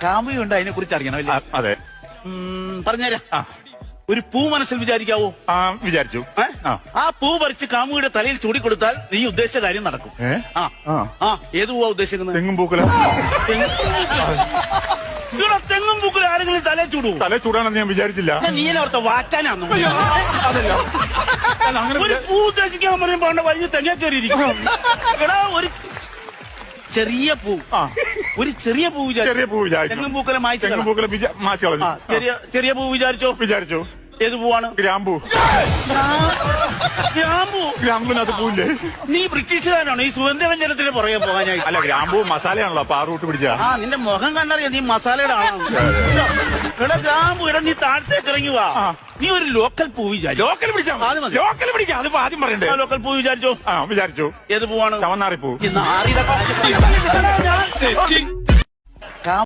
കാമുകയുണ്ട്, അതിനെ കുറിച്ച് അറിയണം അല്ലേ? അതെ. പറഞ്ഞുതരാം. ഒരു പൂ മനസ്സിൽ വിചാരിക്കാവോ? വിചാരിച്ചു. ആ പൂ പറിച്ച് കാമുകിയുടെ തലയിൽ ചൂടിക്കൊടുത്താൽ നീ ഉദ്ദേശിച്ച കാര്യം നടക്കും. ഏത് പൂവാ ഉദ്ദേശിക്കുന്നത്? തെങ്ങും പൂക്കല. ഇവിടെ തെങ്ങും പൂക്കല ആരെങ്കിലും തലയിൽ ചൂടുവോ? തല ചൂടാണെന്ന് ഞാൻ വിചാരിച്ചില്ല. നീ ഓർത്ത വാറ്റാനാണോ? അതല്ല, ഒരു പൂ ഉദ്ദേശിക്കാൻ പറയുമ്പോ വഴി തെങ്ങ കയറിയിരിക്കും. എടാ, ഒരു ചെറിയ പൂ, ഒരു ചെറിയ പൂ വിചാരിച്ചു. തെങ്ങും പൂക്കല മായ്ച്ചു കളഞ്ഞു. ചെറിയ പൂ വിചാരിച്ചു. ഏത് പൂവാണ്? ഗ്രാമ്പൂ. ഗ്രാമ്പൂനകത്ത് പൂവില്ലേ? നീ ബ്രിട്ടീഷുകാരാണോ ഈ സുഗന്ധവ്യഞ്ജനത്തിന് പുറകെ പോകാനായി? അല്ല, ഗ്രാമ്പൂ മസാലയാണല്ലോ, അപ്പൊ ആ റൂട്ട് പിടിച്ച. നിന്റെ മുഖം കണ്ടറിയാം, നീ മസാലയുടെ ആളാണ്. ഇവിടെ ഗ്രാമ്പൂ, ഇവിടെ നീ താഴത്തേക്ക് ഇറങ്ങി വാ. നീ ഒരു ലോക്കൽ പൂ വിചാരിച്ചു. ലോക്കൽ പിടിക്കാം, അതിപ്പോ ആദ്യം പറയണ്ടേ? ലോക്കൽ പൂ വിചാരിച്ചു. വിചാരിച്ചു. ഏത് പൂവാണ്? ചവന്നാറിപ്പൂ. നാറിയുടെ